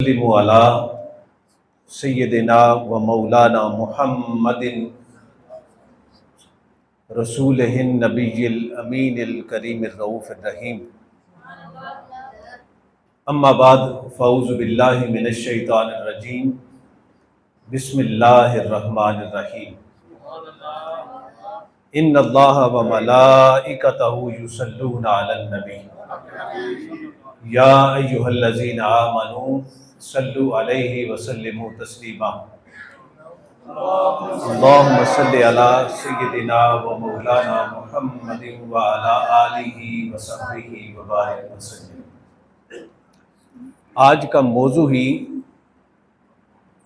सल्लिमु अला सय्यदिना व मौलाना मुहम्मदिन रसूलिहिन नबिय्यिल अमीनिल करीमिर रऊफ़िर रहीम। अम्मा बाद फ़अऊज़ु बिल्लाहि मिनश शैतानिर रजीम। बिस्मिल्लाहिर रहमानिर रहीम। इन्नल्लाह व मलाइकतहु युसल्लूना अलन नबी या अय्युहल्लज़ीना आमनू सल्लु अलैहि व सल्लिमू तस्लीमा। अल्लाहुम्मा सल्लि अला सय्यिदिना व मौलाना मुहम्मदिन व अला आलिहि व सहबिहि व बारिक वसल्लम। आज का मौजू ही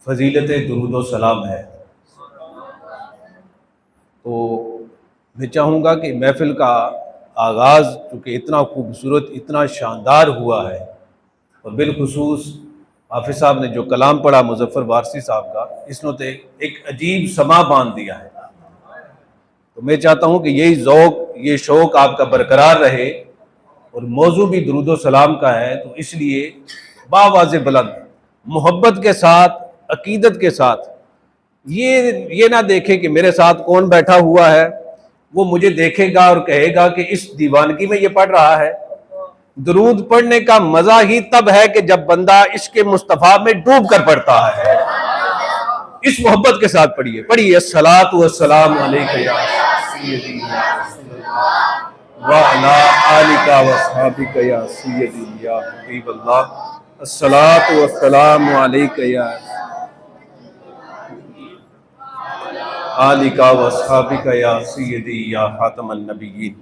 फ़ज़ीलत दुरूद व सलाम है। तो मैं चाहूँगा कि महफ़िल का आगाज़ चूँकि इतना खूबसूरत, इतना शानदार हुआ है, और बिलखुसूस हाफ़िज़ साहब ने जो कलाम पढ़ा मुज़फ़्फ़र वारसी साहब का, इसने तो एक अजीब समा बांध दिया है। तो मैं चाहता हूँ कि यही ज़ौक़, ये शौक़ आपका बरकरार रहे, और मौजू भी दुरूद व सलाम का है। तो इसलिए बावाज़े बुलंद मोहब्बत के साथ, अक़ीदत के साथ, ये ना देखे कि मेरे साथ कौन बैठा हुआ है, वो मुझे देखेगा और कहेगा कि इस दीवानगी में ये पढ़ रहा है। दुरूद पढ़ने का मजा ही तब है कि जब बंदा इश्क़े मुस्तफ़ा में डूब कर पढ़ता है। इस मोहब्बत के साथ पढ़िए, पढ़िए अस्सलातु वस्सलामु अलैका या सय्यदी व अला आलिका व अस्हाबिका या सय्यदी या हबीबल्लाह। अस्सलातु वस्सलामु अलैका या आलिका व अस्हाबिका या सय्यदी या खातमन नबिय्यीन।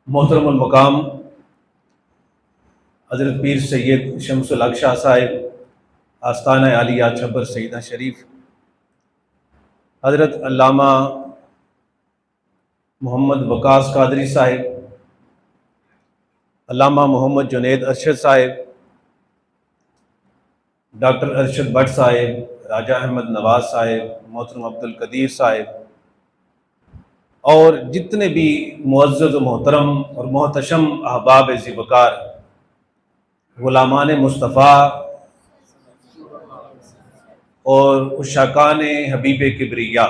मोहतरमुल मकाम हज़रत पीर सैयद शम्सुल हक़ शाह साहिब आस्ताना आलिया छब्बर सईदा शरीफ, हज़रत अल्लामा मोहम्मद वकास कादरी साहिब, अल्लामा मोहम्मद जुनैद अरशद साहिब, डॉक्टर अरशद भट्ट साहिब, राजा अहमद नवाज साहिब, मोहतरम अब्दुल कदीर साहिब, और जितने भी मुअज़्ज़ज़ मोहतरम और मोहतशम अहबाब ज़िवकार, गुलामान मुस्तफ़ा और उशाकान हबीब किबरिया,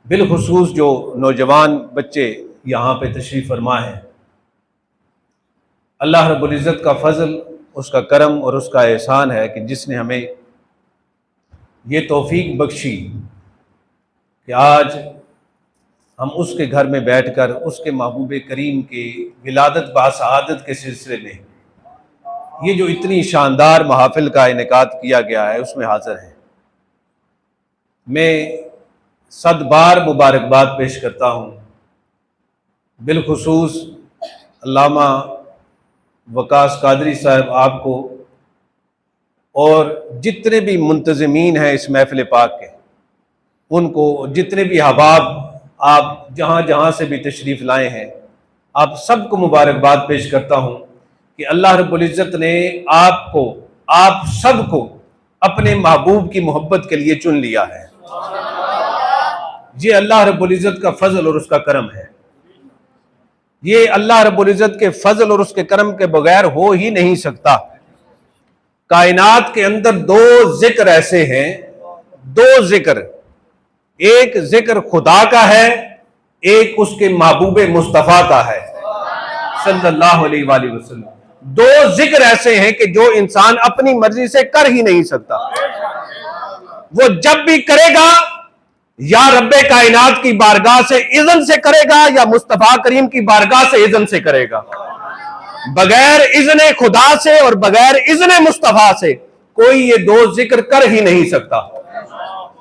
बिलखुसूस जो नौजवान बच्चे यहाँ पे तशरीफ़ फरमा हैं, अल्लाह रब्बुल इज़्ज़त का फ़ज़ल, उसका करम और उसका एहसान है कि जिसने हमें ये तौफ़ीक बख्शी कि आज हम उसके घर में बैठकर उसके महबूब करीम के विलादत बासआदत के सिलसिले में ये जो इतनी शानदार महफ़िल का इनेकाद किया गया है उसमें हाज़िर हैं। मैं सद बार मुबारकबाद पेश करता हूँ बिलखुसूस अल्लामा वकास कादरी साहब आपको, और जितने भी मुंतज़मीन हैं इस महफ़िल पाक के, उनको, जितने भी अहबाब आप जहाँ जहाँ से भी तशरीफ़ लाए हैं, आप सबको मुबारकबाद पेश करता हूँ कि अल्लाह रब्बुल इज़्ज़त ने आपको, आप सबको अपने महबूब की मोहब्बत के लिए चुन लिया है। ये अल्लाह रब्बुल इज़्ज़त का फ़ज़ल और उसका करम है। ये अल्लाह रब्बुल इज़्ज़त के फ़ज़ल और उसके करम के बगैर हो ही नहीं सकता। कायनात के अंदर दो जिक्र ऐसे हैं, दो जिक्र, एक जिक्र खुदा का है, एक उसके महबूब मुस्तफ़ा का है सल्लल्लाहु अलैहि वसल्लम। दो जिक्र ऐसे हैं कि जो इंसान अपनी मर्जी से कर ही नहीं सकता। वो जब भी करेगा या रब्बे कायनात की बारगाह से इज़्न से करेगा या मुस्तफ़ा करीम की बारगाह से इज़्न से करेगा। बगैर इज़्न खुदा से और बगैर इज़्न मुस्तफ़ा से कोई ये दो जिक्र कर ही नहीं सकता।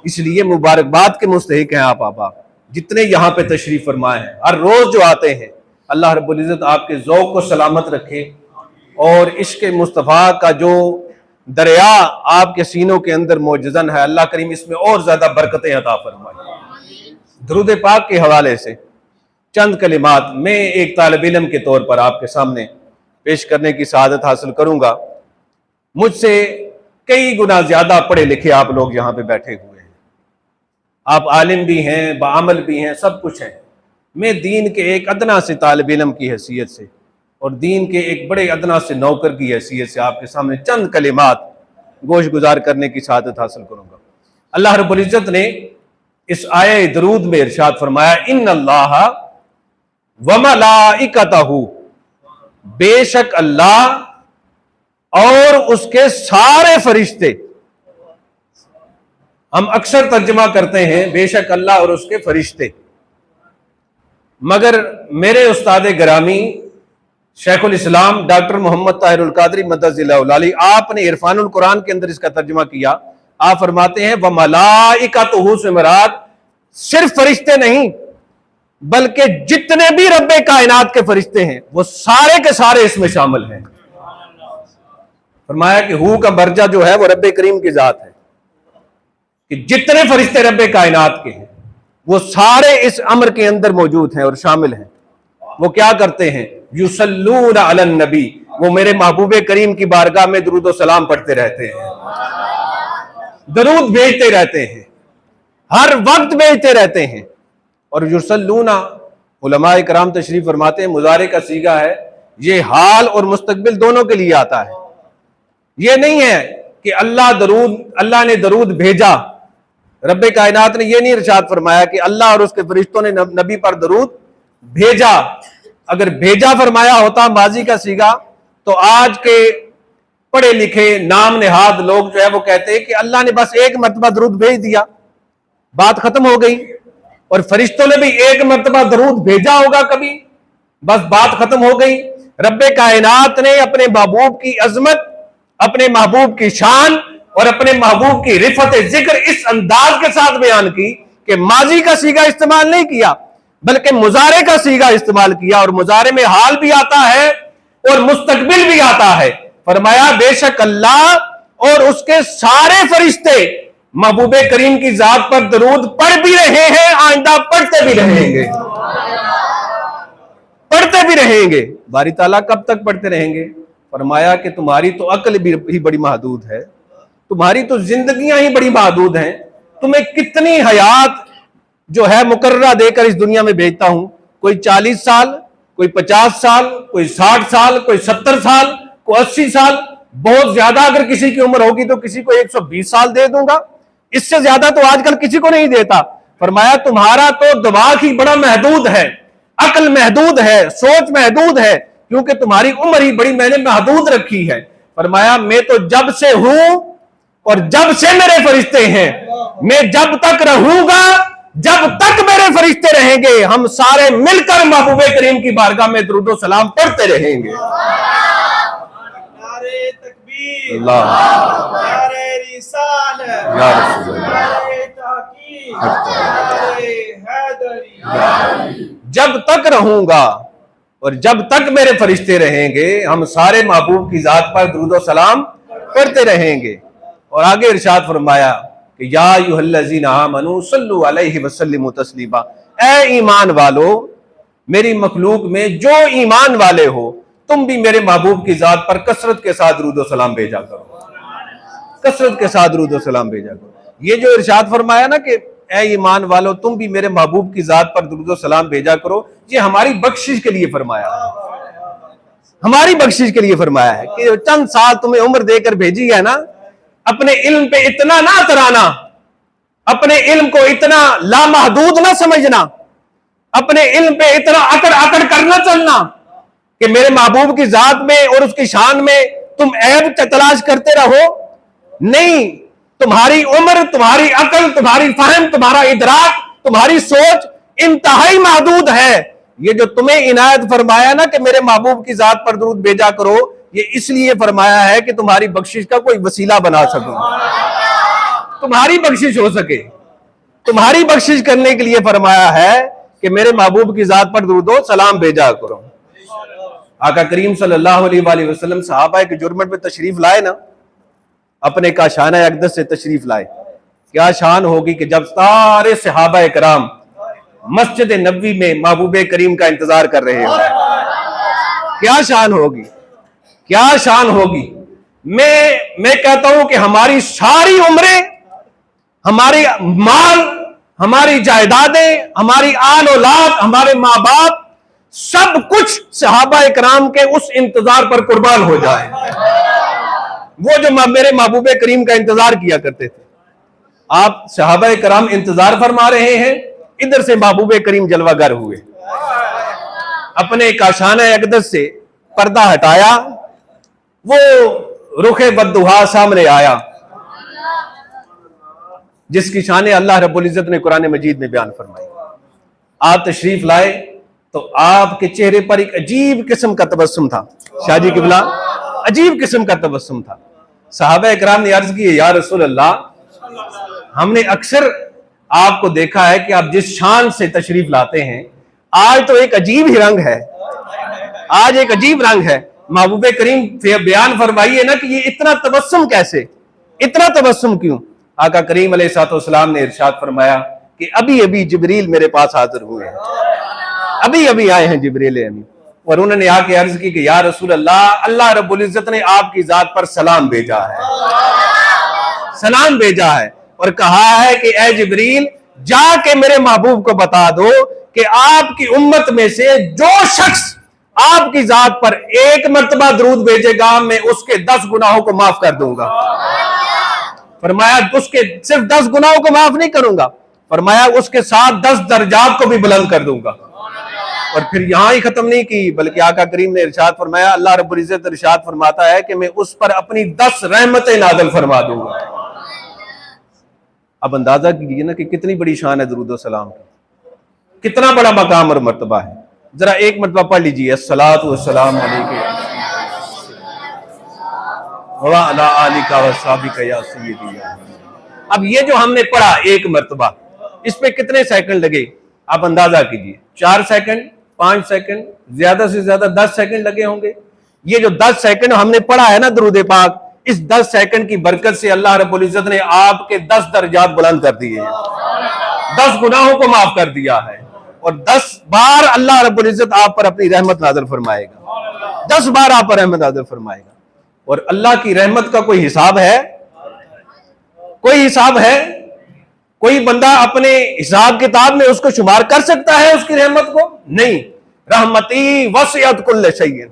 इसलिए मुबारकबाद के मुस्तहिक हैं आप जितने यहाँ पे तशरीफ़ फरमाए हैं, हर रोज़ जो आते हैं। अल्लाह रब्बुल इज़्ज़त आपके ज़ौक़ को सलामत रखे, और इश्क़ मुस्तफ़ा का जो दरिया आपके सीनों के अंदर मौजज़न है, अल्लाह करीम इसमें और ज़्यादा बरकतें अता फरमाए। दुरूद पाक के हवाले से चंद कलिमात मैं एक तालिब इल्म के तौर पर आपके सामने पेश करने की सआदत हासिल करूँगा। मुझसे कई गुना ज़्यादा पढ़े लिखे आप लोग यहाँ पे बैठे हुए हैं, आप आलिम भी हैं, बाअमल भी हैं, सब कुछ हैं। मैं दीन के एक अदना से तालिब इल्म की हैसियत से और दीन के एक बड़े अदना से नौकर की हैसियत से आपके सामने चंद कलिमात गोश गुजार करने की शहादत हासिल करूंगा। अल्लाह रब्बुल इज्जत ने इस आये दरूद में इरशाद फरमाया, इन्नल्लाह व मलाइकतहू, बेशक अल्लाह और उसके सारे फरिश्ते। हम अक्सर तर्जमा करते हैं बेशक अल्लाह और उसके फरिश्ते, मगर मेरे उस्ताद गिरामी शेखुल इस्लाम डॉक्टर मोहम्मद ताहिरुल कादरी मद्दजिल्लाहु अलैहि, आपने इरफानुल कुरान के अंदर इसका तर्जुमा किया। आप फरमाते हैं व मलाइकतहू से मुराद सिर्फ फरिश्ते नहीं, बल्कि जितने भी रब्बे कायनात के फरिश्ते हैं वो सारे के सारे इसमें शामिल हैं। फरमाया कि हू का मर्जा जो है वो रब्बे करीम की जात है, कि जितने फरिश्ते रब्बे कायनात के हैं वो सारे इस अमर के अंदर मौजूद हैं और शामिल हैं। वो क्या करते हैं, युसल्लूना अलन नबी, वो मेरे महबूबे करीम की बारगाह में दरूद व सलाम पढ़ते रहते हैं, दरूद भेजते रहते हैं, हर वक्त भेजते रहते हैं। और युसल्लूना, उलमाए कराम तशरीफ फरमाते हैं मुजारे का सीगा है, ये हाल और मुस्तकबिल दोनों के लिए आता है। ये नहीं है कि अल्लाह ने दरूद भेजा, रब्बे कायनात ने यह नहीं इरशाद फरमाया कि अल्लाह और उसके फरिश्तों ने नबी पर दरूद भेजा। अगर भेजा फरमाया होता माजी का सीगा, तो आज के पढ़े लिखे नाम नेहाद लोग जो है वो कहते हैं कि अल्लाह ने बस एक मरतबा दरूद भेज दिया, बात खत्म हो गई। और फरिश्तों ने भी एक मरतबा दरूद भेजा होगा कभी, बस बात खत्म हो गई। रब्बे कायनात ने अपने महबूब की अजमत, अपने महबूब की शान और अपने महबूब की रिफत जिक्र इस अंदाज के साथ बयान की कि माजी का सीगा इस्तेमाल नहीं किया, बल्कि मुजारे का सीगा इस्तेमाल किया। और मुजारे में हाल भी आता है और मुस्तकबिल भी आता है। फरमाया बेशक अल्लाह और उसके सारे फरिश्ते महबूबे करीम की जात पर दरूद पढ़ भी रहे हैं, आइंदा पढ़ते भी रहेंगे, पढ़ते भी रहेंगे। बारी ताला कब तक पढ़ते रहेंगे? फरमाया कि तुम्हारी तो अक्ल भी बड़ी महदूद है, तुम्हारी तो जिंदगियां ही बड़ी महदूद हैं, तुम्हें कितनी हयात जो है मुकर्ररा देकर इस दुनिया में भेजता हूं। कोई 40 साल, कोई 50 साल, कोई 60 साल, कोई 70 साल, कोई 80 साल, बहुत ज्यादा अगर किसी की उम्र होगी तो किसी को 120 साल दे दूंगा, इससे ज्यादा तो आजकल किसी को नहीं देता। फरमाया तुम्हारा तो दिमाग ही बड़ा महदूद है, अक्ल महदूद है, सोच महदूद है, क्योंकि तुम्हारी उम्र ही बड़ी मैंने महदूद रखी है। फरमाया मैं तो जब से हूं और जब से मेरे फरिश्ते हैं, मैं जब तक रहूंगा, जब तक मेरे फरिश्ते रहेंगे, हम सारे मिलकर महबूबे करीम की बारगाह में दुरूद व सलाम पढ़ते रहेंगे। नारे तकबीर, अल्लाह, नारे रिसालत, या रसूल अल्लाह, नारे तहकीक, नारे हैदरी। जब तक रहूंगा और जब तक मेरे फरिश्ते रहेंगे, हम सारे महबूब की जात पर दुरूद व सलाम पढ़ते रहेंगे। और आगे इरशाद फरमाया कि या अय्युहल्लज़ीना आमनू सल्लु अलैहि वसल्लिमु तस्लीमा, ए ईमान वालो, मेरी मखलूक में जो ईमान वाले हो, तुम भी मेरे महबूब की जात पर कसरत के साथ दुरूद व सलाम भेजा करो, कसरत के साथ दुरूद व सलाम भेजा करो। ये जो इरशाद फरमाया ना कि ए ईमान वालो तुम भी मेरे महबूब की जात पर दुरूद व सलाम भेजा करो, ये हमारी बख्शिश के लिए फरमाया है, हमारी बख्शिश के लिए फरमाया है कि चंद साल तुम्हें उम्र देकर भेजी है ना, अपने इल्म पे इतना ना तराना, अपने इल्म को इतना लामहदूद ना समझना, अपने इल्म पे इतना अकड़ अकड़ करना चलना कि मेरे महबूब की जात में और उसकी शान में तुम ऐब तलाश करते रहो। नहीं, तुम्हारी उम्र, तुम्हारी अकल, तुम्हारी फहम, तुम्हारा इदराक, तुम्हारी सोच इंतहाई महदूद है। ये जो तुम्हें इनायत फरमाया ना कि मेरे महबूब की जात पर दुरूद भेजा करो, ये इसलिए फरमाया है कि तुम्हारी बख्शिश का कोई वसीला बना सकूं, तुम्हारी बख्शिश हो सके, तुम्हारी बख्शिश करने के लिए फरमाया है कि मेरे महबूब की जात पर दुरूद व सलाम भेजा करो। आका करीम सल्लल्लाहु अलैहि वसल्लम सहाबा के जुर्मन पे तशरीफ लाए ना, अपने काशाना अक़दस से तशरीफ लाए, क्या शान होगी कि जब सारे सहाबा कराम मस्जिद नबवी में महबूबे करीम का इंतजार कर रहे हैं, क्या शान होगी, क्या शान होगी। मैं कहता हूं कि हमारी सारी उम्रें, हमारे माल, हमारी जायदादें, हमारी आल औलाद, हमारे माँ बाप, सब कुछ सहाबा इकराम के उस इंतजार पर कुर्बान हो जाए, वो जो मेरे महबूब करीम का इंतजार किया करते थे। आप सहाबा इकराम इंतजार फरमा रहे हैं, इधर से महबूब करीम जलवागर हुए, अपने काशाना अक़दस से पर्दा हटाया, वो रुखे बद्दुहा सामने आया जिसकी शान अल्लाह रब्बुल इज्जत ने कुरान मजीद में बयान फरमाई। आप तशरीफ लाए तो आपके चेहरे पर एक अजीब किस्म का तबस्सुम था। शाहजी किबला, अजीब किस्म का तबस्सुम था। सहाबा इकराम ने अर्ज की, या रसूल अल्लाह, हमने अक्सर आपको देखा है कि आप जिस शान से तशरीफ लाते हैं, आज तो एक अजीब ही रंग है, आज एक अजीब रंग है। महबूब करीम बयान फरमाइए ना कि ये इतना तबस्सुम कैसे, इतना तबस्सुम क्यों? आका करीम अलैहिस्सलाम ने इरशाद फरमाया कि अभी अभी जिब्रील मेरे पास हाजिर हुए हैं, अभी अभी आए हैं जिब्रील अमीन, और उन्होंने आके अर्ज की कि या रसूल अल्लाह, अल्लाह रब्बुल इज्जत ने आपकी जात पर सलाम भेजा है, सलाम भेजा है, और कहा है कि ए जिब्रील, जाके मेरे महबूब को बता दो कि आपकी उम्मत में से जो शख्स आपकी जात पर एक मर्तबा दरूद भेजेगा, मैं उसके 10 गुनाहों को माफ कर दूंगा। फरमाया उसके सिर्फ 10 गुनाहों को माफ नहीं करूंगा, फरमाया उसके साथ 10 दर्जात को भी बुलंद कर दूंगा। और फिर यहां ही खत्म नहीं की, बल्कि आका करीम ने इरशाद फरमाया, अल्लाह रब्बुल इज्जत इरशाद फरमाता है कि मैं उस पर अपनी 10 रहमतें नाज़िल फरमा दूंगा। अब अंदाजा कीजिए ना कि कितनी बड़ी शान है दरूद व सलाम की, कितना बड़ा मकाम और मर्तबा है। जरा एक मर्तबा पढ़ लीजिए, अस्सलातु वस्सलाम अलैका व अला आलिका व सहाबिका या सय्यदी। अब ये जो हमने पढ़ा एक मर्तबा, इस पे कितने सेकंड लगे आप अंदाजा कीजिए? 4 सेकंड, 5 सेकंड, ज्यादा से ज्यादा 10 सेकंड लगे होंगे। ये जो 10 सेकंड हमने पढ़ा है ना दरूद पाक, इस 10 सेकंड की बरकत से अल्लाह रब्बुल इज्जत ने आपके 10 दर्जात बुलंद कर दिए हैं, 10 गुनाहों को माफ कर दिया है, और 10 बार अल्लाह रब्बुल इज्जत आप पर अपनी रहमत नाज़िल फरमाएगा, 10 बार आप पर रहमत नाज़िल फरमाएगा। और अल्लाह की रहमत का कोई हिसाब है? कोई हिसाब है? कोई बंदा अपने हिसाब किताब में उसको शुमार कर सकता है उसकी रहमत को? नहीं। रहमती वसियत कुल्ल शैइन,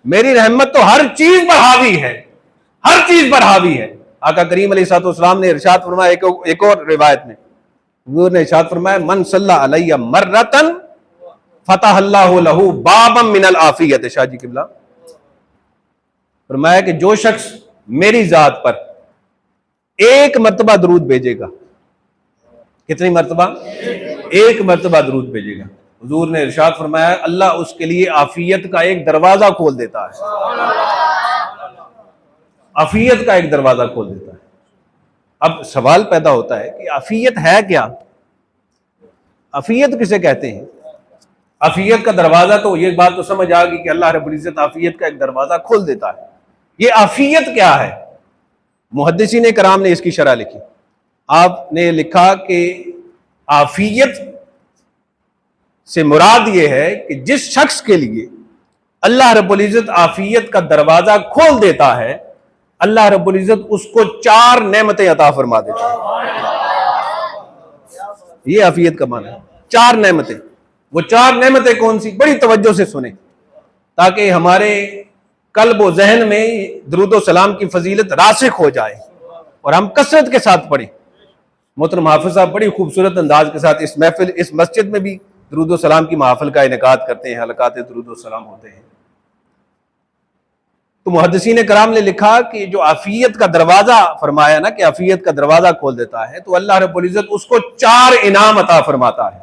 मेरी रहमत तो हर चीज पर हावी है, हर चीज पर हावी है। आका करीम अलैहिस्सलाम ने इरशाद फरमाया एक और रिवायत में, वो ने इरशाद फरमाया, मन सल्ला अलैया मर्रतन फतहल्लाहु लहू बाबम मिनल आफियत। शाहजी किबला फरमाया कि जो शख्स मेरी जात पर एक मर्तबा दरूद भेजेगा, कितनी मर्तबा? एक मर्तबा दरूद भेजेगा, हुजूर ने इरशाद फरमाया अल्लाह उसके लिए आफियत का एक दरवाजा खोल देता है, आफियत का एक दरवाजा खोल देता है। अब सवाल पैदा होता है कि आफियत है क्या? आफियत किसे कहते हैं? आफियत का दरवाजा, तो ये बात तो समझ आ गई कि अल्लाह रब्बुल इज्जत आफियत का एक दरवाजा खोल देता है। ये आफियत क्या है? मुहद्दिसीन कराम ने इसकी शरह लिखी। आपने लिखा कि आफियत से मुराद ये है कि जिस शख्स के लिए अल्लाह रब्बुल इज्जत आफियत का दरवाजा खोल देता है, अल्लाह रब्बुल इज्जत उसको 4 नेमतें अता फरमा देता है। ये आफियत का माना है, 4 नेमतें। वो 4 नेमतें कौन सी? बड़ी तवज्जो से सुने ताकि हमारे कल्ब व जहन में दरूद व सलाम की फजीलत रासिख हो जाए और हम कसरत के साथ पढ़ें। मोहतरम हाफिज साहब बड़ी खूबसूरत अंदाज के साथ इस महफिल, इस मस्जिद में भी दरूद व सलाम की महफिल का इनेकाद करते हैं, हलकात दरूद व सलाम होते हैं। तो मुहद्दिसीन कराम ने लिखा कि जो आफियत का दरवाजा फरमाया ना कि आफियत का दरवाजा खोल देता है, तो अल्लाह रब्बुल इज्जत उसको 4 इनाम अता फरमाता है।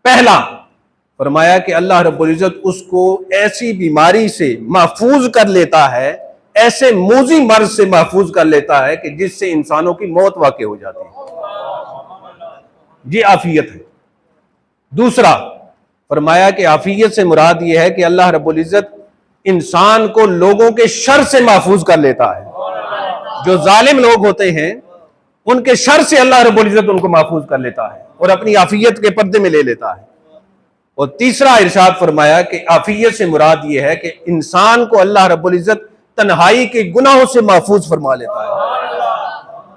पहला फरमाया कि अल्लाह रब्बुल इज्जत उसको ऐसी बीमारी से महफूज कर लेता है, ऐसे मूजी मर्ज से महफूज कर लेता है कि जिससे इंसानों की मौत वाक़ई हो जाती है। ये आफियत है। दूसरा फरमाया कि आफियत से मुराद यह है कि अल्लाह रब्बुल इज्जत इंसान को लोगों के शर से महफूज कर लेता है। जो जालिम लोग होते हैं उनके शर से अल्लाह रब्बुल इज्जत उनको महफूज कर लेता है और अपनी आफियत के पर्दे में ले लेता है। और तीसरा इरशाद फरमाया कि आफियत से मुराद यह है कि इंसान को अल्लाह रब्बुल इज्जत तन्हाई के गुनाहों से महफूज फरमा लेता है।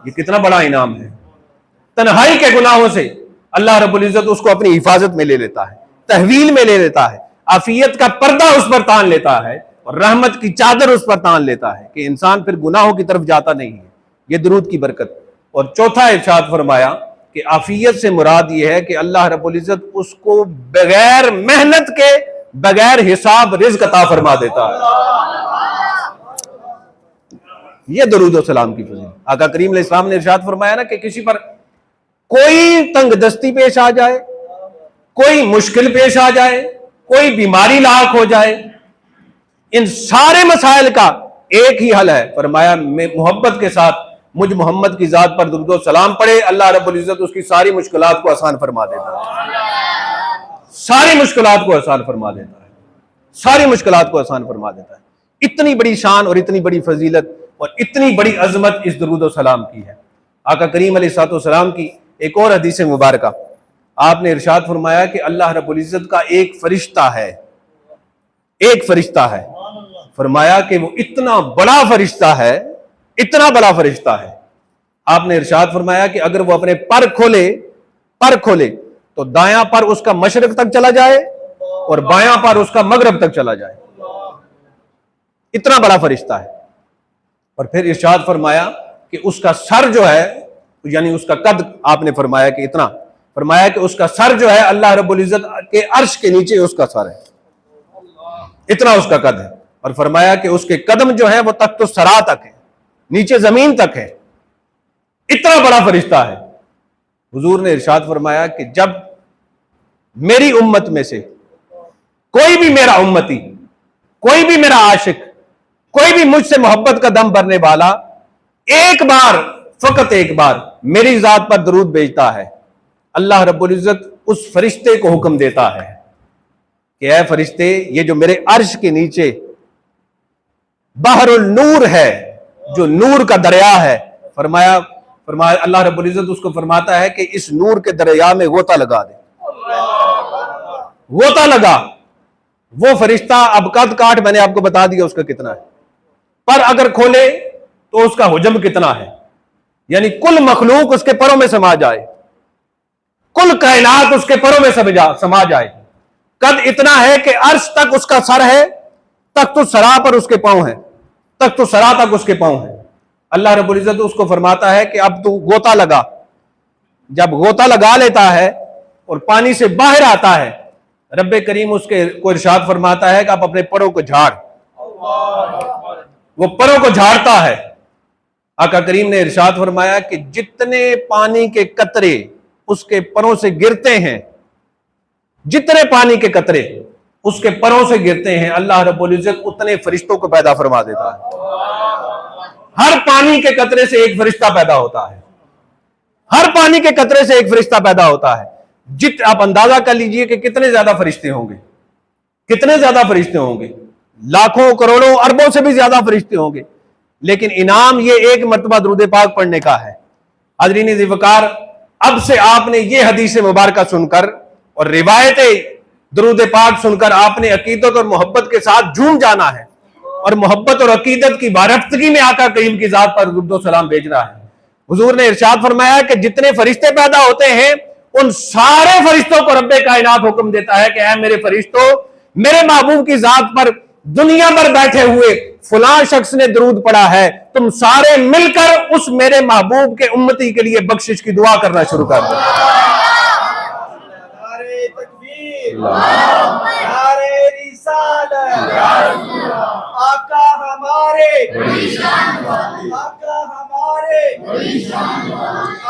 ये कितना बड़ा इनाम है। तन्हाई के गुनाहों से अल्लाह रब्बुल इज्जत उसको अपनी हिफाजत में ले लेता है, तहवील में ले लेता है, आफियत का पर्दा उस पर तान लेता है और रहमत की चादर उस पर तान लेता है कि इंसान फिर गुनाहों की तरफ जाता नहीं है। ये दुरूद की बरकत। और चौथा इरशाद फरमाया कि आफियत से मुराद यह है कि अल्लाह रब्बुल इज्जत उसको बगैर मेहनत के, बगैर हिसाब रिज़्क़ अता फरमा देता है। यह दुरूद और सलाम की फजीलत। आका करीम अलैहिस्सलाम ने इरशाद फरमाया ना कि किसी पर कोई तंगदस्ती पेश आ जाए, कोई मुश्किल पेश आ जाए, कोई बीमारी लाक हो जाए, इन सारे मसाइल का एक ही हल है। फरमाया मैं मोहब्बत के साथ मुझ मोहम्मद की जात पर दुरूद और सलाम पढ़े, अल्लाह रब्बुल इज्जत उसकी सारी मुश्किलात को आसान फरमा देता है। सारी मुश्किलात को आसान फरमा देता है। सारी मुश्किलात को आसान फरमा देता है। इतनी बड़ी शान और इतनी बड़ी फजीलत और इतनी बड़ी अजमत इस दुरूद और सलाम की है। आका करीम अलैहिस्सलाम की एक और हदीस मुबारका, आपने इरशाद फरमाया कि अल्लाह रब्बुल इज्जत का एक फरिश्ता है, एक फरिश्ता है। फरमाया कि वो इतना बड़ा फरिश्ता है, इतना बड़ा फरिश्ता है। आपने इरशाद फरमाया कि अगर वो अपने पर खोले तो दायां पर उसका मशरिक तक चला जाए और बायां पर उसका मगरब तक चला जाए। इतना बड़ा फरिश्ता है। और फिर इरशाद फरमाया कि उसका सर जो है, यानी उसका कद, आपने फरमाया कि इतना, फरमाया कि उसका सर जो है अल्लाह रब्बुल इज्जत के अर्श के नीचे उसका सर है, इतना उसका कद है। और फरमाया कि उसके कदम जो है वो तख्त सरा तक है, नीचे जमीन तक है। इतना बड़ा फरिश्ता है। हुजूर ने इरशाद फरमाया कि जब मेरी उम्मत में से कोई भी मेरा उम्मती, कोई भी मेरा आशिक, कोई भी मुझसे मोहब्बत का दम भरने वाला एक बार, फकत एक बार मेरी जात पर दरूद भेजता है, अल्लाह रब्बुल इज्जत उस फरिश्ते को हुक्म देता है कि ऐ फरिश्ते, ये जो मेरे अर्श के नीचे बहरुल नूर है, जो नूर का दरिया है, फरमाया अल्लाह रब्बुल इज्जत उसको फरमाता है कि इस नूर के दरिया में गोता लगा दे। गोता लगा। वो फरिश्ता अब कद काट मैंने आपको बता दिया उसका कितना है, पर अगर खोले तो उसका हुजम कितना है, यानी कुल मखलूक उसके परों में समा जाए, कुल कायनात उसके परों में समा जाए। कद इतना है कि अर्श तक उसका सर है, तख्त सरा पर उसके पांव है, तख्त सरा तक उसके पांव है। अल्लाह रब्बुल इज्जत उसको फरमाता है कि अब तू गोता लगा। जब गोता लगा लेता है और पानी से बाहर आता है, रब्बे करीम उसके को इरशाद फरमाता है कि आप अपने परों को झाड़। वो परों को झाड़ता है। आका करीम ने इरशाद फरमाया कि जितने पानी के कतरे उसके परों से गिरते हैं, जितने पानी के कतरे उसके परों से गिरते हैं, अल्लाह रब्बुल इज्जत उतने फरिश्तों को पैदा फरमा देता है। हर पानी के कतरे से एक फरिश्ता पैदा होता है। हर पानी के कतरे से एक फरिश्ता पैदा होता है। आप अंदाजा कर लीजिए कि कितने ज्यादा फरिश्ते होंगे, कितने ज्यादा फरिश्ते होंगे, लाखों करोड़ों अरबों से भी ज्यादा फरिश्ते होंगे। लेकिन इनाम ये एक मर्तबा दुरूद पाक पढ़ने का है। हाज़रीन ज़िवकार, अब से आपने ये हदीस मुबारका सुनकर और रिवायत दुरूद पाक सुनकर आपने अकीदत और मोहब्बत के साथ झूम जाना है और मोहब्बत और अकीदत की बारफ्तगी में आका करीम की जात पर दुरूद सलाम भेजना है। हुजूर ने इरशाद फरमाया कि जितने फरिश्ते पैदा होते हैं उन सारे फरिश्तों को रब्बे कायनात हुक्म देता है कि ऐ मेरे फरिश्तों, मेरे महबूब की जात पर दुनिया भर बैठे हुए फलां शख्स ने दरूद पढ़ा है, तुम सारे मिलकर उस मेरे महबूब के उम्मती के लिए बख्शिश की दुआ करना शुरू कर दो। नारे तकबीर, नारे रिसालत, आका हमारे, आका हमारे,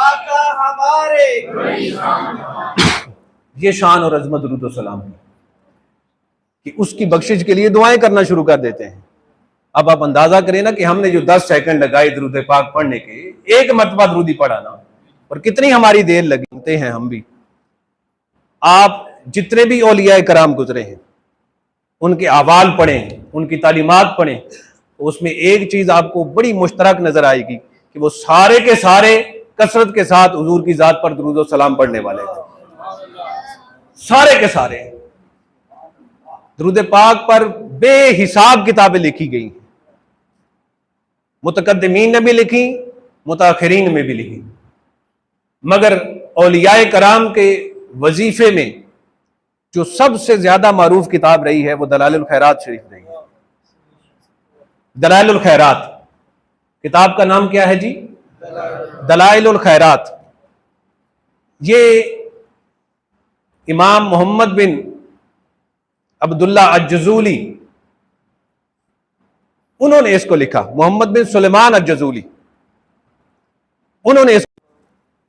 आका हमारे। ये शान और अजमत दुरूद सलाम है कि उसकी बख्शिश के लिए दुआएं करना शुरू कर देते हैं। अब आप अंदाजा करें ना कि हमने जो 10 सेकंड लगाए दुरूद पाक पढ़ने के, एक मरतबा दुरूदी पढ़ा ना, और कितनी हमारी देर लगते हैं हम भी। आप जितने भी औलिया कराम गुजरे हैं उनके अहवाल पढ़ें, उनकी तालीमात पढ़ें, तो उसमें एक चीज आपको बड़ी मुश्तरक नजर आएगी कि वो सारे के सारे कसरत के साथ हुजूर की जात पर दुरूद और सलाम पढ़ने वाले थे। सारे के सारे दुरूद पाक पर बेहिसाब किताबें लिखी गई हैं। मुतकद्दिमीन ने भी लिखी, मुताखिरीन में भी लिखी, मगर औलियाए कराम के वजीफे में जो सबसे ज्यादा मारूफ किताब रही है वो दलाइलुल खैरात शरीफ रही है। दलाइलुल खैरात किताब का नाम क्या है जी? दलाइलुल खैरात। ये इमाम मोहम्मद बिन अब्दुल्ला अज-जज़ूली उन्होंने इसको लिखा। मोहम्मद बिन सुलेमान अज-जज़ूली उन्होंने इसको,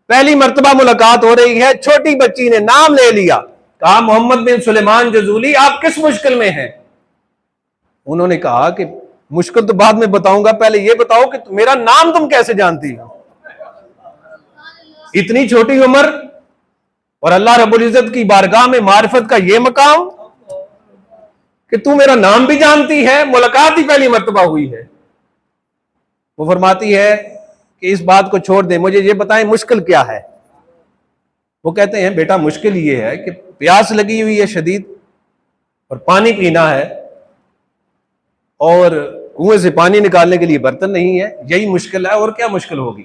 पहली मर्तबा मुलाकात हो रही है, छोटी बच्ची ने नाम ले लिया, कहा मोहम्मद बिन सुलेमान जज़ूली आप किस मुश्किल में हैं? उन्होंने कहा कि मुश्किल तो बाद में बताऊंगा, पहले ये बताओ कि मेरा नाम तुम कैसे जानती हो? इतनी छोटी उम्र और अल्लाह रब्बुल इज्जत की बारगाह में मारिफत का ये मकाम कि तू मेरा नाम भी जानती है, मुलाकात ही पहली मर्तबा हुई है। वो फरमाती है कि इस बात को छोड़ दे, मुझे ये बताएं मुश्किल क्या है? वो कहते हैं बेटा मुश्किल ये है कि प्यास लगी हुई है शदीद और पानी पीना है और कुएं से पानी निकालने के लिए बर्तन नहीं है, यही मुश्किल है, और क्या मुश्किल होगी?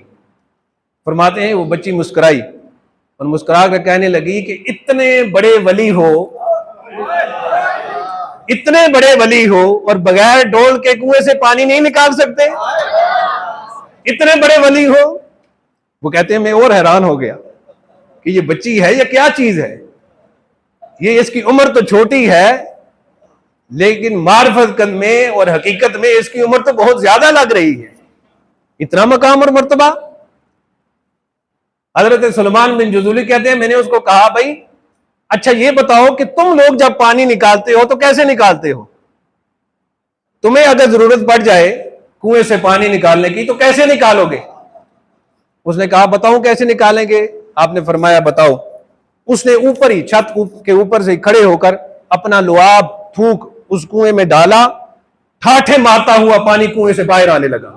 फरमाते हैं वो बच्ची मुस्कुराई और मुस्कुरा कर कहने लगी कि इतने बड़े वली हो, इतने बड़े वली हो और बगैर डोल के कुएं से पानी नहीं निकाल सकते? इतने बड़े वली हो? वो कहते हैं मैं और हैरान हो गया कि ये बच्ची है या क्या चीज है, ये इसकी उम्र तो छोटी है लेकिन मार्फत में और हकीकत में इसकी उम्र तो बहुत ज्यादा लग रही है, इतना मकाम और मर्तबा। हजरत सुलेमान बिन जज़ूली कहते हैं मैंने उसको कहा भाई अच्छा ये बताओ कि तुम लोग जब पानी निकालते हो तो कैसे निकालते हो? तुम्हें अगर जरूरत पड़ जाए कुएं से पानी निकालने की तो कैसे निकालोगे? उसने कहा बताऊं कैसे निकालेंगे? आपने फरमाया बताओ। उसने ऊपर ही छत के ऊपर से खड़े होकर अपना लुआब थूक उस कुएं में डाला, ठाठे मारता हुआ पानी कुएं से बाहर आने लगा,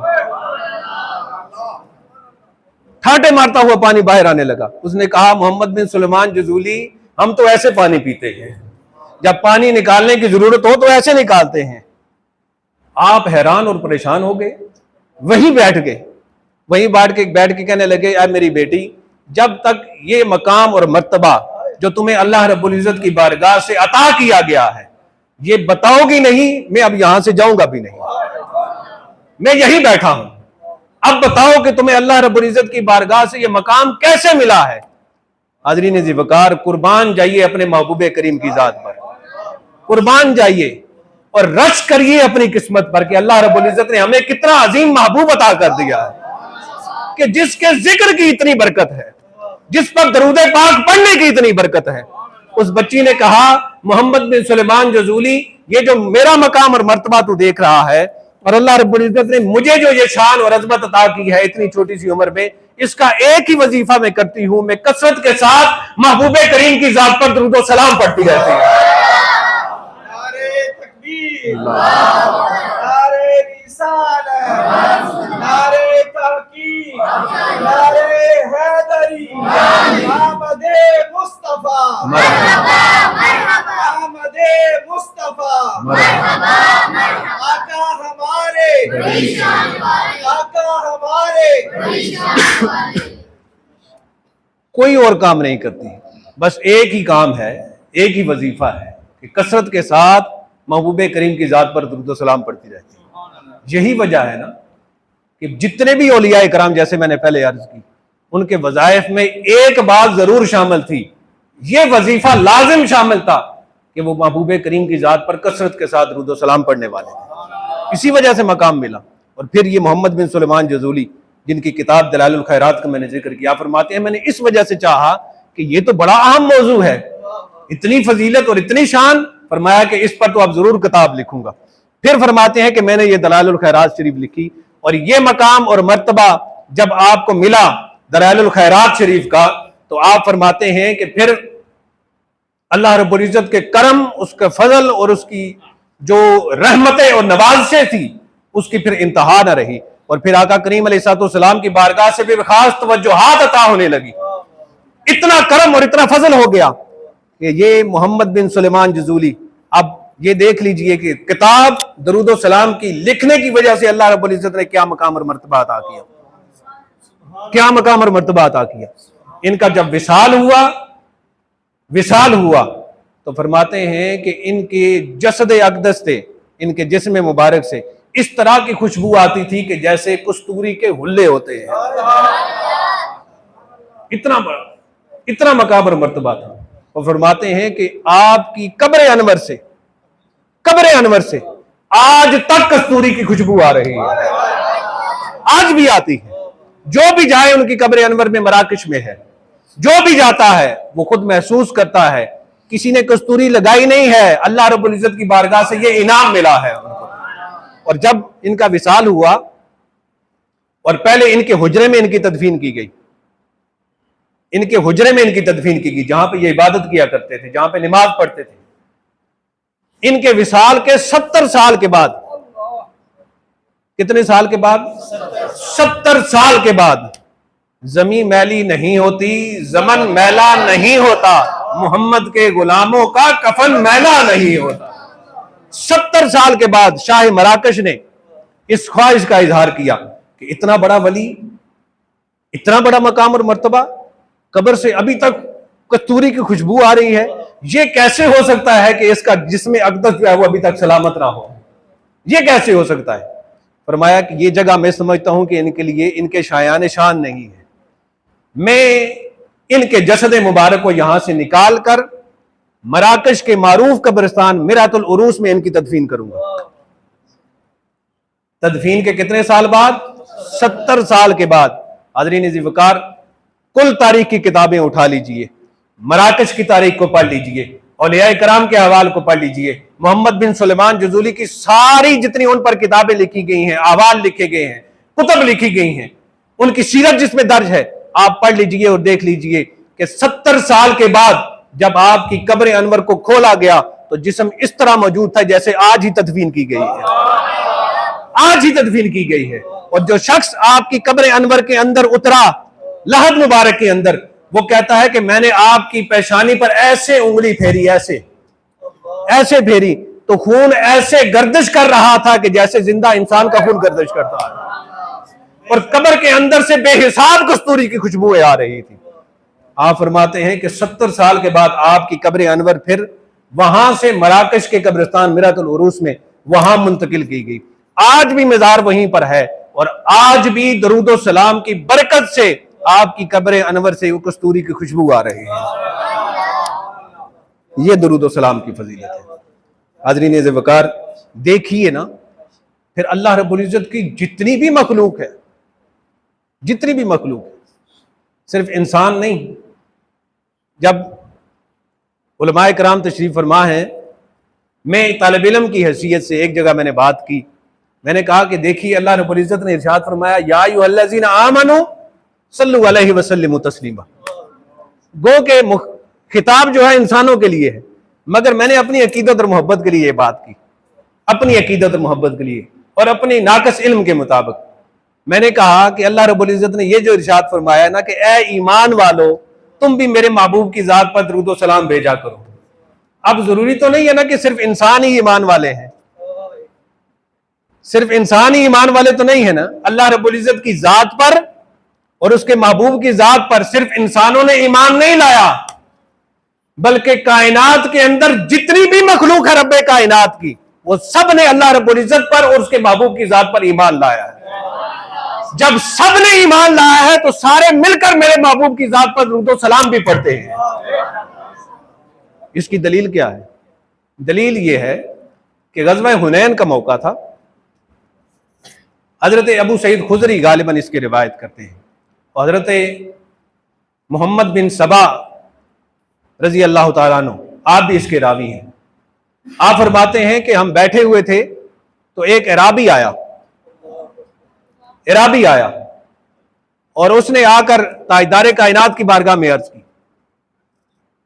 ठाठे मारता हुआ पानी बाहर आने लगा। उसने कहा मोहम्मद बिन सुलेमान जज़ूली हम तो ऐसे पानी पीते हैं, जब पानी निकालने की जरूरत हो तो ऐसे निकालते हैं। आप हैरान और परेशान हो गए, वहीं बैठ गए, वहीं बैठ के कहने लगे यार मेरी बेटी जब तक ये मकाम और मर्तबा जो तुम्हें अल्लाह रब्बुल इज्जत की बारगाह से अता किया गया है ये बताओगी नहीं, मैं अब यहां से जाऊंगा भी नहीं, मैं यहीं बैठा हूं। अब बताओ कि तुम्हें अल्लाह रब्बुल इज्जत की बारगाह से ये मकाम कैसे मिला है? हाज़रीन ज़िवकार कुर्बान जाइए अपने महबूबे करीम की जात पर, कुर्बान जाइए और रश करिए अपनी किस्मत पर कि अल्लाह रब्बुल इज्जत ने हमें कितना अजीम महबूब अता कर दिया है कि जिसके जिक्र की इतनी बरकत है, जिस पर दरूद पाक पढ़ने की इतनी बरकत है। उस बच्ची ने कहा मोहम्मद बिन सुलेमान जज़ूली ये जो मेरा मकाम और मर्तबा तू देख रहा है और अल्लाह रब्बुल इज्जत ने मुझे जो ये शान और अजमत अता की है इतनी छोटी सी उम्र में, इसका एक ही वजीफा मैं करती हूं, मैं कसरत के साथ महबूबे करीम की जात पर दुरूद और सलाम पढ़ती रहती हूं। नारे तकबीर, नारे रिसालत, नारे तहकीक, नारे हैदरी, आमदे मुस्तफा, आमदे मुस्तफा, आका हमारे, आका हमारे। कोई और काम नहीं करती, बस एक ही काम है, एक ही वजीफा है कि कसरत के साथ महबूबे करीम की जात पर दुरूद और सलाम पढ़ती रहती है। यही वजह है ना कि जितने भी औलिया कराम, जैसे मैंने पहले अर्ज की, उनके वज़ाइफ में एक बात जरूर शामिल थी, ये वजीफा लाजिम शामिल था कि वो महबूबे करीम की जात पर कसरत के साथ दुरूद और सलाम पढ़ने वाले थे। इसी वजह से मकाम मिला। और फिर ये मोहम्मद बिन सुलेमान जज़ूली जिनकी किताब दलाइलुल खैरात का मैंने जिक्र किया, फरमाते हैं मैंने इस वजह से चाहा कि ये तो बड़ा अहम मौजू है, इतनी फजीलत और इतनी शान, फरमाया कि इस पर तो आप जरूर किताब लिखूंगा। फिर फरमाते हैं कि मैंने ये दलाइलुल खैरात शरीफ लिखी और ये मकाम और मर्तबा जब आपको मिला दलाइलुल खैरात शरीफ का, तो आप फरमाते हैं कि फिर अल्लाह रब्बुल इज्जत के करम, उसके फजल और उसकी जो रहमतें और नवाज़िशें थी उसकी फिर इंतहा न रही। और फिर आका करीम अलैहिस्सलाम की बारगाह से भी खास तवज्जुहात अता होने लगी। इतना करम और इतना फजल हो गया कि ये मोहम्मद बिन सुलेमान जज़ूली, अब ये देख लीजिए कि किताब दरूद और सलाम की लिखने की वजह से अल्लाह रब्बुल इज्जत ने क्या मकाम और मर्तबा अता किया, क्या मकाम और मर्तबा अता किया। इनका जब विसाल हुआ तो फरमाते हैं कि इनके जसद अक़दस से, इनके जिस्म मुबारक से इस तरह की खुशबू आती थी कि जैसे कस्तूरी के हुल्ले होते हैं। इतना मकाबर मर्तबा था। और फरमाते हैं कि आपकी कब्र अनवर से आज तक कस्तूरी की खुशबू आ रही है, आज भी आती है। जो भी जाए उनकी कब्र अनवर में, मराकश में है, जो भी जाता है वो खुद महसूस करता है किसी ने कस्तूरी लगाई नहीं है, अल्लाह रब्बुल इज्जत की बारगाह से ये इनाम मिला है उनको। और जब इनका विसाल हुआ और पहले इनके हुजरे में इनकी तदफीन की गई, इनके हुजरे में इनकी तदफीन की गई, जहां पे ये इबादत किया करते थे, जहां पे नमाज पढ़ते थे। इनके विसाल के 70 साल के बाद, कितने साल के बाद? 70 साल के बाद, जमीन मैली नहीं होती, जमन मैला नहीं होता, मोहम्मद के गुलामों का कफन मैला नहीं होता। 70 साल के बाद शाह मराकश ने इस ख्वाहिश का इजहार किया कि इतना बड़ा वली, इतना बड़ा मकाम और मर्तबा, कब्र से अभी तक कस्तूरी की खुशबू आ रही है, ये कैसे हो सकता है कि इसका जिस्म अक़दस जो है वो अभी तक सलामत ना हो? ये कैसे हो सकता है? फरमाया कि ये जगह मैं समझता हूं कि इनके लिए इनके शायान शान नहीं है। मैं इनके जसद मुबारक को यहां से निकाल कर मराकश के मारूफ कब्रिस्तान मिरातुल उरूस में इनकी तदफीन करूंगा। तदफीन के कितने साल बाद? 70 साल के बाद। हाज़रीन ज़िवकार, कुल तारीख की किताबें उठा लीजिए, मराकश की तारीख को पढ़ लीजिए, औलिया कराम के हवाल को पढ़ लीजिए, मोहम्मद बिन सुलेमान जज़ूली की सारी जितनी उन पर किताबें लिखी गई हैं, अहवाल लिखे गए हैं, कुतुब लिखी गई हैं, उनकी सीरत जिसमें दर्ज है, आप पढ़ लीजिए और देख लीजिए कि 70 साल के बाद जब आपकी कब्र अनवर को खोला गया तो जिस्म इस तरह मौजूद था जैसे आज ही तदफीन की गई है, आज ही तदफीन की गई है। और जो शख्स आपकी कब्र अनवर के अंदर उतरा, लहद मुबारक के अंदर, वो कहता है कि मैंने आपकी पेशानी पर ऐसे उंगली फेरी, ऐसे फेरी तो खून ऐसे गर्दिश कर रहा था कि जैसे जिंदा इंसान का खून गर्दिश करता है। और कब्र के अंदर से बेहिसाब कस्तूरी की खुशबुएं आ रही थी। आप फरमाते हैं कि 70 साल के बाद आपकी कब्र अनवर फिर वहां से मराकश के कब्रिस्तान मिरातुल उरूस में वहां मुंतकिल की गई। आज भी मजार वहीं पर है और आज भी दरूदो सलाम की बरकत से आपकी कब्र अनवर से वो कस्तूरी की खुशबू आ रही है। ये दरूदो सलाम की फजीलत है। हाज़रीन ज़िवकार, देखिए ना, फिर अल्लाह रब्बुल इज्जत की जितनी भी मखलूक है, जितनी भी मखलूक है, सिर्फ इंसान नहीं। जब उलमाए कराम तशरीफ फरमा है, मैं तालिब इल्म की हैसियत से एक जगह मैंने बात की, मैंने कहा कि देखिए अल्लाह रब्बुल इज्जत ने इरशाद फरमाया, या अय्युहल्लज़ीना आमनू सल्लु अलैहि वसल्लिमु तस्लीमा। गो के खिताब जो है इंसानों के लिए है, मगर मैंने अपनी अकीदत और मोहब्बत के लिए ये बात की, अपनी अकीदत और मोहब्बत के लिए और अपनी नाकस इल्म के मुताबिक। मैंने कहा कि अल्लाह रब्बुल इज्जत ने ये जो इरशाद फरमाया ना कि ए ईमान वालो, तुम भी मेरे महबूब की जात पर दरूद व सलाम भेजा करो। अब जरूरी तो नहीं है ना कि सिर्फ इंसान ही ईमान वाले हैं, सिर्फ इंसान ही ईमान वाले तो नहीं है ना। अल्लाह रब्बुल इज्जत की जात पर और उसके महबूब की जात पर सिर्फ इंसानों ने ईमान नहीं लाया, बल्कि कायनात के अंदर जितनी भी मखलूक है रब्बे कायनात की, वो सब ने अल्लाह रब्बुल इज्जत पर और उसके महबूब की जात पर ईमान लाया है। जब सब ने ईमान लाया है तो सारे मिलकर मेरे महबूब की जात पर दुरूद सलाम भी पढ़ते हैं। इसकी दलील क्या है? दलील यह है कि ग़ज़वा हुनैन का मौका था। हजरत अबू सईद खुदरी गालिबन इसकी रिवायत करते हैं और हजरत मोहम्मद बिन सबा रजी अल्लाह ताला अन्हु आप भी इसके रावी हैं। आप फरमाते हैं कि हम बैठे हुए थे तो एक एराबी आया और उसने आकर ताजदार कायनात की बारगाह में अर्ज की,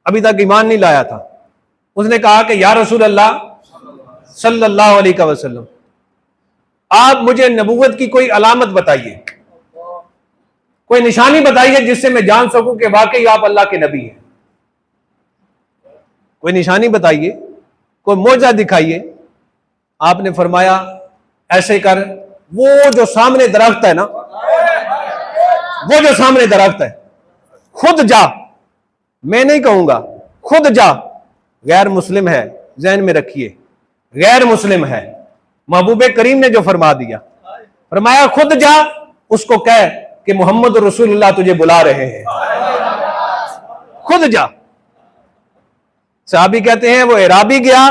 अभी तक ईमान नहीं लाया था। उसने कहा कि या रसूल अल्लाह सल्लल्लाहु अलैहि वसल्लम, आप मुझे नबूवत की कोई अलामत बताइए, कोई निशानी बताइए जिससे मैं जान सकूं कि वाकई आप अल्लाह के नबी हैं। कोई निशानी बताइए, कोई मौजज़ा दिखाइए। आपने फरमाया ऐसे कर, वो जो सामने दरख्त है ना, वो जो सामने दरख्त है, खुद जा, मैं नहीं कहूंगा, खुद जा गैर मुस्लिम है, जहन में रखिए, गैर मुस्लिम है। महबूब करीम ने जो फरमा दिया, फरमाया खुद जा उसको कह कि मोहम्मद रसूलुल्लाह तुझे बुला रहे हैं, खुद जा। सहाबी कहते हैं वो एराबी गया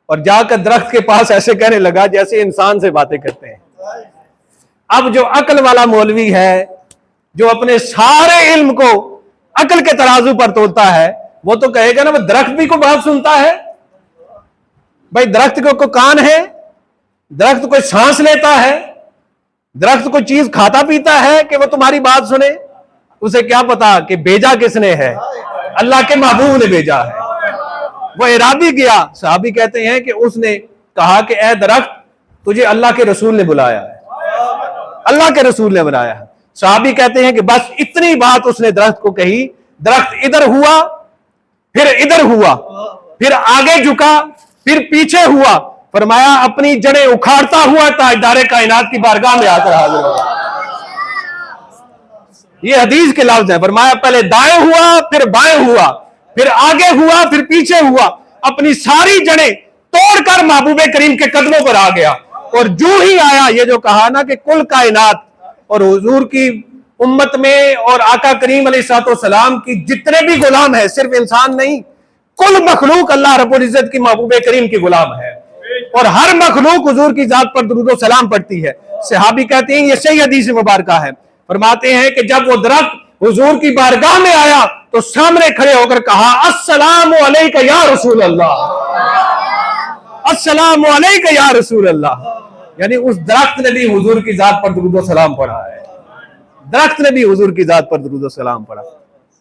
और जाकर दरख्त के पास ऐसे कहने लगा जैसे इंसान से बातें करते हैं। अब जो अकल वाला मौलवी है, जो अपने सारे इल्म को अकल के तराजू पर तोलता है, वो तो कहेगा ना वो दरख्त भी को बात सुनता है। भाई दरख्त को कान है, दरख्त कोई सांस लेता है, दरख्त कोई चीज खाता पीता है कि वो तुम्हारी बात सुने? उसे क्या पता कि भेजा किसने है? अल्लाह के महबूब ने भेजा है। वो इरादी गया, सहाबी कहते हैं कि उसने कहा कि ए दरख्त तुझे अल्लाह के रसूल ने बुलाया है, अल्लाह के रसूल ने बुलाया है। सहाबी कहते हैं कि बस इतनी बात उसने दरख्त को कही, दरख्त इधर हुआ, फिर इधर हुआ, फिर आगे झुका, फिर पीछे हुआ। फरमाया अपनी जड़ें उखाड़ता हुआ ताजदारे कायनात की बारगाह में आकर हाजिर हुआ। ये हदीस के लफ्ज है। फरमाया पहले दाएं हुआ, फिर बाएं हुआ, फिर आगे हुआ, फिर पीछे हुआ, अपनी सारी जड़ें तोड़कर महबूबे करीम के कदमों पर आ गया। और जो ही आया, ये जो कहा ना कि कुल कायनात और हुजूर की उम्मत में और आका करीम अलैहिस्सलाम की जितने भी गुलाम है, सिर्फ इंसान नहीं, कुल मखलूक अल्लाह रब्बुल इज्जत की महबूबे करीम की गुलाम है। और हर मखलूक हुजूर की जात पर दुरूद व सलाम पढ़ती है। सहाबी कहते हैं ये सही हदीस मुबारका है। फरमाते हैं कि जब वो दरख्त हुजूर की बारगाह में आया तो सामने खड़े होकर कहा अस्सलामु अलैका या रसूल अल्लाह, अस्सलामु अलैका या रसूल अल्लाह। यानी उस दरख्त ने भी हुजूर की जात पर दुरूद व सलाम पढ़ा है, दरख्त ने भी हुजूर की जात पर दुरूद व सलाम पढ़ा।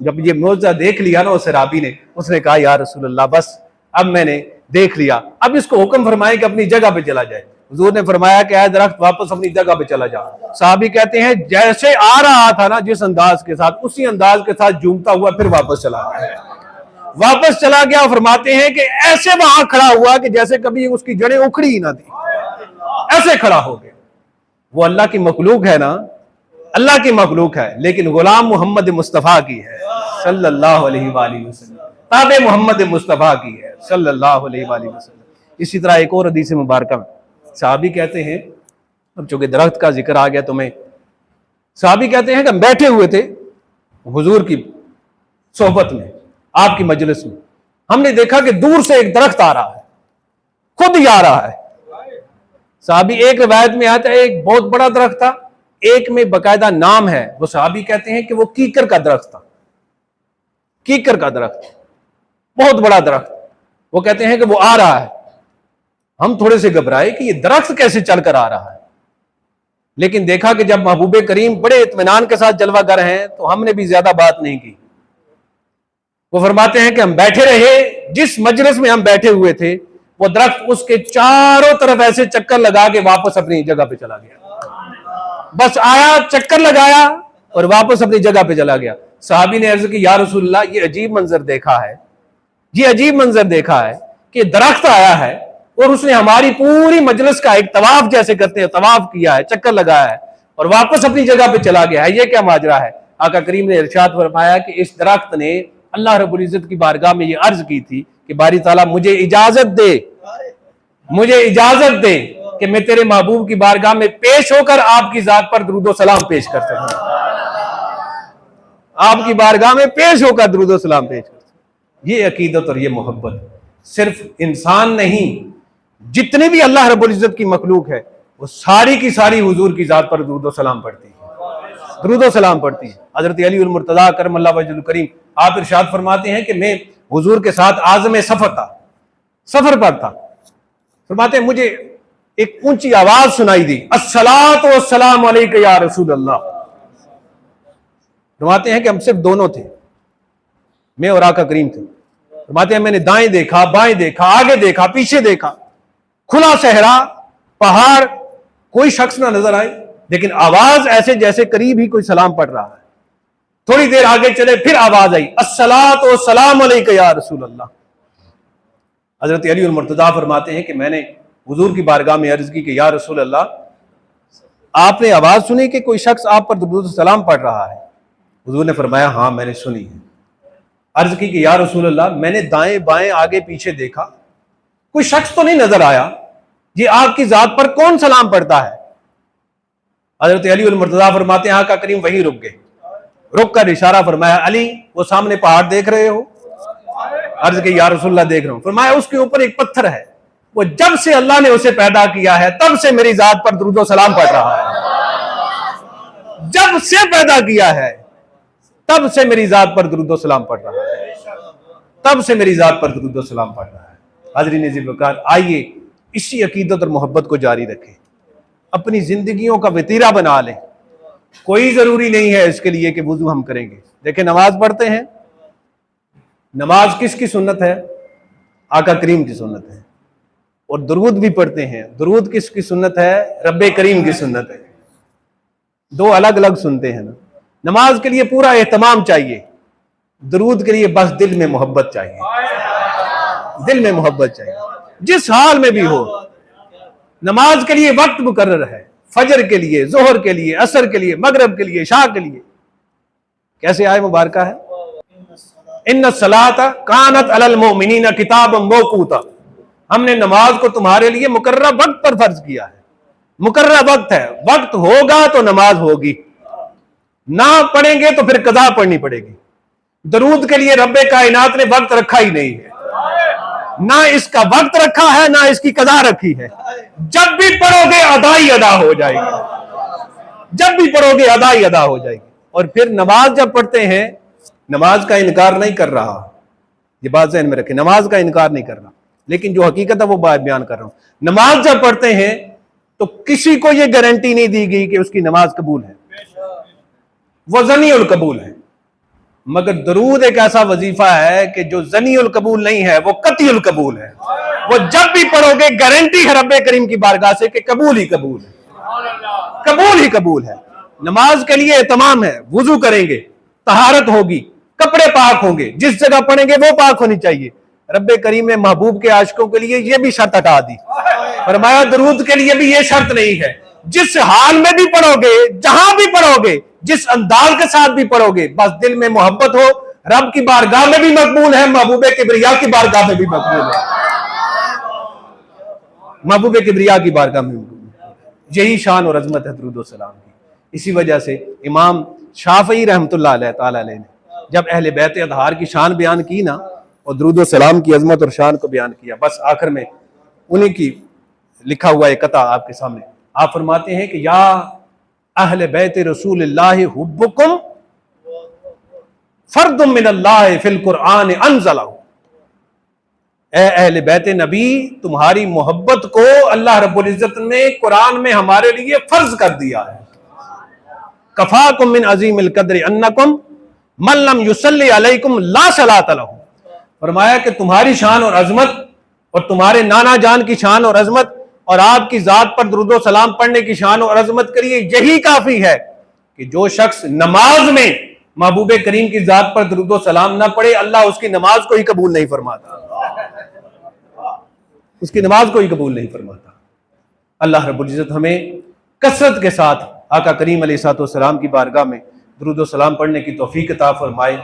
जब ये मौजज़ा देख लिया ना उस सहाबी ने, उसने कहा या रसूल अल्लाह बस अब मैंने देख लिया, अब इसको हुक्म फरमाए कि अपनी जगह पे चला जाए। हुजूर ने फरमाया कि दरख्त वापस अपनी जगह पे चला जा। सहाबी कहते हैं जैसे आ रहा था ना जिस अंदाज के साथ, उसी अंदाज के साथ झूमता हुआ फिर वापस चला गया, वापस चला गया। फरमाते हैं कि ऐसे वहां खड़ा हुआ कि जैसे कभी उसकी जड़ें उखड़ी ही ना थी, ऐसे खड़ा हो गया। वो अल्लाह की मखलूक है ना, अल्लाह की मखलूक है, लेकिन गुलाम मोहम्मद मुस्तफ़ा की है सल्लल्लाहु अलैहि वसल्लम, ताबे मोहम्मद मुस्तफ़ा की है सल्लल्लाहु अलैहि वसल्लम। इसी तरह एक और हदीस मुबारक में साहबी कहते हैं, अब चूंकि दरख्त का जिक्र आ गया तो मैं, साहबी कहते हैं कि हम बैठे हुए थे हुजूर की सोहबत में, आपकी मजलिस में, हमने देखा कि दूर से एक दरख्त आ रहा है, खुद ही आ रहा है। साहबी एक रिवायत में आता है एक बहुत बड़ा दरख्त था, एक में बकायदा नाम है। वो साहबी कहते हैं कि वो कीकर का दरख्त था, कीकर का दरख्त, बहुत बड़ा दरख्त। वो कहते हैं कि वो आ रहा है। हम थोड़े से घबराए कि ये दरख्त कैसे चलकर आ रहा है, लेकिन देखा कि जब महबूबे करीम बड़े इत्मीनान के साथ जलवागर हैं तो हमने भी ज्यादा बात नहीं की। वो फरमाते हैं कि हम बैठे रहे, जिस मजलिस में हम बैठे हुए थे वो दरख्त उसके चारों तरफ ऐसे चक्कर लगा के वापस अपनी जगह पे चला गया। बस आया, चक्कर लगाया और वापस अपनी जगह पे चला गया। साहबी ने अर्ज की या रसूलल्लाह ये अजीब मंजर देखा है, ये अजीब मंजर देखा है कि दरख्त आया है और उसने हमारी पूरी मजलिस का एक तवाफ जैसे करते हैं तवाफ किया है, चक्कर लगाया है और वापस अपनी जगह पे चला गया है, ये क्या माजरा है? आका करीम ने इरशाद फरमाया कि इस दरख्त ने अल्लाह रब्बुल इज्जत की बारगाह में ये अर्ज की थी कि बारी ताला मुझे इजाजत दे, मुझे इजाजत दे कि मैं तेरे महबूब की बारगाह में पेश होकर आपकी जात पर दुरूद व सलाम पेश कर सकूं, आपकी बारगाह में पेश होकर दुरूद व सलाम पेश कर सकूं। ये अकीदत और ये मोहब्बत सिर्फ इंसान नहीं, जितने भी अल्लाह रब्बुल इज्जत की मखलूक है वो सारी की सारी हुजूर की जात पर दुरूद व सलाम पढ़ती है, दुरूद व सलाम पढ़ती है। हजरत अली उल मुर्तज़ा करमल्लाहु वजहुल करीम आप इरशाद फरमाते हैं कि मैं हुजूर के साथ आज़म सफर था, सफर पर था। फरमाते हैं मुझे एक ऊंची आवाज सुनाई दी, अस्सलातु वस्सलामु अलैका या रसूल अल्लाह। फरमाते हैं कि हम सिर्फ दोनों थे, मैं और आका करीम थे। फरमाते हैं मैंने दाएं देखा, बाएं देखा, आगे देखा, पीछे देखा, खुला सहरा, पहाड़, कोई शख्स ना नजर आए, लेकिन आवाज ऐसे जैसे करीब ही कोई सलाम पढ़ रहा है। थोड़ी देर आगे चले फिर आवाज आई, अस्सलातु वस्सलामु अलैका या रसूल अल्लाह। हजरत अली मुर्तज़ा फरमाते हैं कि मैंने हुजूर की बारगाह में अर्ज की कि या रसूल अल्लाह आपने आवाज सुनी कि कोई शख्स आप पर दुरूद सलाम पढ़ रहा है? हुजूर ने फरमाया हाँ मैंने सुनी है। अर्ज की कि या रसूल अल्लाह, मैंने दाएं बाएं आगे पीछे देखा, कोई शख्स तो नहीं नजर आया, ये आपकी जात पर कौन सलाम पढ़ता है? हजरत अली उल मुर्तजा फरमाते हैं आका करीम वहीं रुक गए, रुक कर इशारा फरमाया, अली वो सामने पहाड़ देख रहे हो? अर्ज की या रसूल अल्लाह देख रहा हूं। फरमाया उसके ऊपर एक पत्थर है, वो जब से अल्लाह ने उसे पैदा किया है तब से मेरी जात पर दुरूद व सलाम पढ़ रहा है। जब से पैदा किया है तब से मेरी जात पर दुरूद व सलाम पढ़ रहा है, तब से मेरी जात पर दुरूद व सलाम पढ़ रहा है। हाज़रीन अज़ीज़ वक़ार, आइए इसी अकीदत और मोहब्बत को जारी रखें, अपनी जिंदगियों का वतीरा बना लें। कोई जरूरी नहीं है इसके लिए कि वुजू हम करेंगे। देखें, नमाज पढ़ते हैं, नमाज किसकी सुन्नत है? आका करीम की सुन्नत है। और दुरूद भी पढ़ते हैं, दुरूद किसकी सुन्नत है? रब्बे करीम की सुन्नत है। दो अलग अलग सुनते हैं ना। नमाज के लिए पूरा एहतमाम चाहिए, दुरूद के लिए बस दिल में मोहब्बत चाहिए, दिल में मोहब्बत चाहिए, जिस हाल में भी हो। नमाज के लिए वक्त मुकर्रर है, फजर के लिए, जोहर के लिए, असर के लिए, मगरब के लिए, शाह के लिए। कैसे आए मुबारक है, इन्ना सलाता कानत अलल मोमिनीना किताबम मौकूता, हमने नमाज को तुम्हारे लिए मुकर्रर वक्त पर फर्ज किया है। मुकर्रर वक्त है, वक्त होगा तो नमाज होगी, ना पढ़ेंगे तो फिर कदा पढ़नी पड़ेगी। दरूद के लिए रब्बे कायनात ने वक्त रखा ही नहीं है, ना इसका वक्त रखा है ना इसकी कदा रखी है। जब भी पढ़ोगे अदा ही अदा हो जाएगी, जब भी पढ़ोगे अदा ही अदा हो जाएगी। और फिर नमाज जब पढ़ते हैं, नमाज का इनकार नहीं कर रहा, ये बात ज़हन में रखें, नमाज का इनकार नहीं कर रहा, लेकिन जो हकीकत है वो बात बयान कर रहा हूं। नमाज जब पढ़ते हैं तो किसी को यह गारंटी नहीं दी गई कि उसकी नमाज कबूल है, वो ज़नीउल कबूल है। मगर दरूद एक ऐसा वजीफा है कि जो ज़नीउल कबूल नहीं है वो कतीउल कबूल है। वो जब भी पढ़ोगे गारंटी है रब्बे करीम की बारगाह से कि कबूल ही कबूल है, कबूल ही कबूल है। नमाज के लिए तमाम है, वुजू करेंगे, तहारत होगी, कपड़े पाक होंगे, जिस जगह पढ़ेंगे वो पाक होनी चाहिए। रब्बे करीम ने महबूब के आशिकों के लिए यह भी शर्त हटा दी, फरमाया दरूद के लिए भी यह शर्त नहीं है, जिस हाल में भी पढ़ोगे, जहां भी पढ़ोगे, जिस अंदाज के साथ भी पढ़ोगे, बस दिल में मोहब्बत हो। रब की बारगाह में भी मकबूल है, महबूबे किबरिया की बारगाह में भी मकबूल है, महबूबे किबरिया की बारगाह में मकबूल है। यही शान और अजमत है दरूद व सलाम की। इसी वजह से इमाम शाफई रहमतुल्लाह अलैह ने जब अहले बैत अतहार की शान बयान की ना, और दरूद व सलाम की अजमत और शान को बयान किया, बस आखिर में उन्हीं की लिखा हुआ एक कता आपके सामने। आप फरमाते हैं कि या अहले बैत रसूलिल्लाह हुब्बुकुम फर्दुम मिनल्लाह फिल कुरआन अनज़लहु, ए अहले बैत नबी, तुम्हारी मोहब्बत को अल्लाह रब्बुल इज्जत ने कुरान में हमारे लिए फर्ज कर दिया है। कफाकुम मिन अज़ीमिल कद्र अन्नकुम मन लम युसल्ली अलैकुम ला सलात लहु, फरमाया कि तुम्हारी शान और अजमत और तुम्हारे नाना जान की शान और अजमत और आपकी जात पर दुरूद व सलाम पढ़ने की शान और अजमत के लिए यही काफी है कि जो शख्स नमाज में महबूबे करीम की जात पर दुरूद व सलाम ना पढ़े, अल्लाह उसकी नमाज को ही कबूल नहीं फरमाता, उसकी नमाज को ही कबूल नहीं फरमाता। अल्लाह रब्बुल इज्जत हमें कसरत के साथ आका करीम अलैहिस्सलाम की बारगाह में दुरूद व सलाम पढ़ने की तौफीक अता फरमाए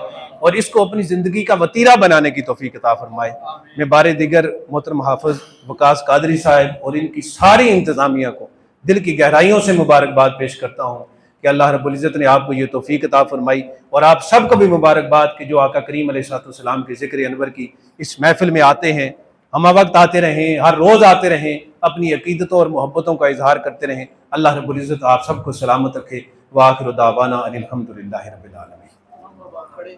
और इसको अपनी ज़िंदगी का वतीरा बनाने की तौफीक अता फरमाए। मैं बारे दिगर मोहतरम हाफिज़ वकास कादरी साहब और इनकी सारी इंतज़ामिया को दिल की गहराइयों से मुबारकबाद पेश करता हूँ कि अल्लाह रब्बुल इज़्ज़त ने आपको ये तौफीक अता फरमाई, और आप सबको भी मुबारकबाद कि जो आका करीम अलैहिस्सलाम के ज़िक्र अनवर की इस महफिल में आते हैं, हम वक्त आते रहें, हर रोज़ आते रहें, अपनी अकीदतों और मोहब्बतों का इजहार करते रहें। अल्लाह रब्बुल इज़्ज़त आप सबको सलामत रखे। व आखिरु दावाना अनिल हम्दुलिल्लाहि रब्बिल आलमीन।